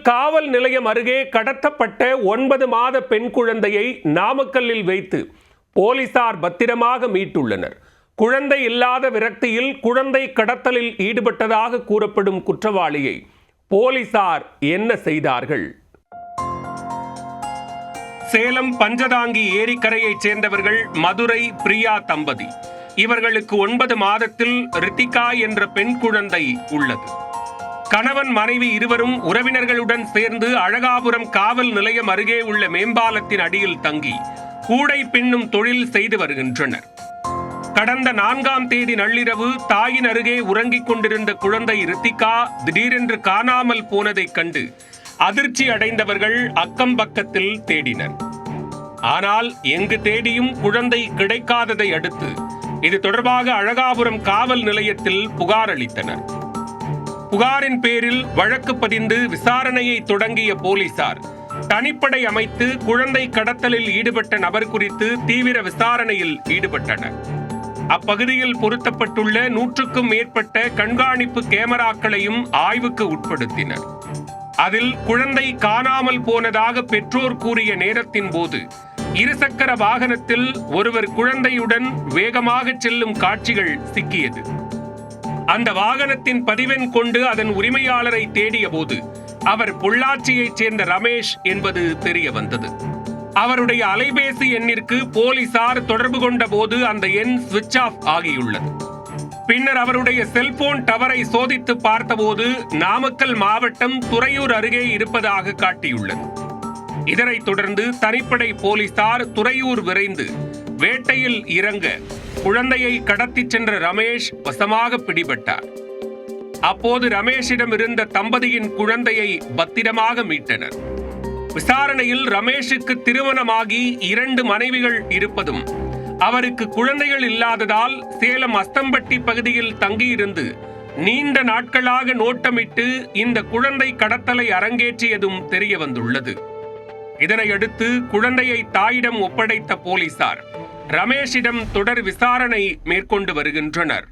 காவல் நிலையம் அருகே கடத்தப்பட்ட 9 மாத பெண் குழந்தையை நாமக்கல்லில் வைத்து போலீசார் பத்திரமாக மீட்டுள்ளனர். குழந்தை இல்லாத விரக்தியில் குழந்தை கடத்தலில் ஈடுபட்டதாக கூறப்படும் குற்றவாளியை போலீசார் என்ன செய்தார்கள்? சேலம் பஞ்சதாங்கி ஏரிக்கரையைச் சேர்ந்தவர்கள் மதுரை பிரியா தம்பதி. இவர்களுக்கு 9 மாதத்தில் ரித்திகா என்ற பெண் குழந்தை உள்ளது. கணவன் மனைவி இருவரும் உறவினர்களுடன் சேர்ந்து அழகாபுரம் காவல் நிலையம் அருகே உள்ள மேம்பாலத்தின் அடியில் தங்கி கூடை பின்னும் தொழில் செய்து வருகின்றனர். கடந்த 4ஆம் தேதி நள்ளிரவு தாயின் அருகே உறங்கிக் கொண்டிருந்த குழந்தை ரித்திகா திடீரென்று காணாமல் போனதைக் கண்டு அதிர்ச்சி அடைந்தவர்கள் அக்கம் பக்கத்தில் தேடினர். ஆனால் எங்கு தேடியும் குழந்தை கிடைக்காததை அடுத்து இது தொடர்பாக அழகாபுரம் காவல் நிலையத்தில் புகார் அளித்தனர். புகாரின் பேரில் வழக்கு பதிந்து விசாரணையை தொடங்கிய போலீசார் தனிப்படை அமைத்து குழந்தை கடத்தலில் ஈடுபட்ட நபர் குறித்து தீவிர விசாரணையில் ஈடுபட்டனர். அப்பகுதியில் பொருத்தப்பட்டுள்ள 100க்கும் மேற்பட்ட கண்காணிப்பு கேமராக்களையும் ஆய்வுக்கு உட்படுத்தினர். அதில் குழந்தை காணாமல் போனதாக பெற்றோர் கூறிய நேரத்தின் போது இருசக்கர வாகனத்தில் ஒருவர் குழந்தையுடன் வேகமாக செல்லும் காட்சிகள் சிக்கியது. அந்த வாகனத்தின் பதிவெண் கொண்டு அதன் உரிமையாளரை தேடிய போது அவர் பொள்ளாச்சியைச் சேர்ந்த ரமேஷ் என்பது தெரிய வந்தது. அவருடைய அலைபேசி எண்ணிற்கு போலீசார் தொடர்பு கொண்ட போது அந்த எண் சுவிட்ச் ஆஃப் ஆகியுள்ளது. பின்னர் அவருடைய செல்போன் டவரை சோதித்து பார்த்தபோது நாமக்கல் மாவட்டம் துறையூர் அருகே இருப்பதாக காட்டியுள்ளது. இதனைத் தொடர்ந்து தனிப்படை போலீசார் துறையூர் விரைந்து வேட்டையில் இறங்க குழந்தையை கடத்திச் சென்ற ரமேஷ் வசமாக பிடிபட்டார். அப்போது ரமேஷிடம் இருந்த தம்பதியின் குழந்தையை பத்திரமாக மீட்டனர். விசாரணையில் ரமேஷுக்கு திருமணமாகி 2 மனைவிகள் இருப்பதும் அவருக்கு குழந்தைகள் இல்லாததால் சேலம் அஸ்தம்பட்டி பகுதியில் தங்கியிருந்து நீண்ட நாட்களாக நோட்டமிட்டு இந்த குழந்தை கடத்தலை அரங்கேற்றியதும் தெரிய வந்துள்ளது. இதனையடுத்து குழந்தையை தாயிடம் ஒப்படைத்த போலீசார் ரமேஷிடம் தொடர் விசாரணை மேற்கொண்டு வருகின்றனர்.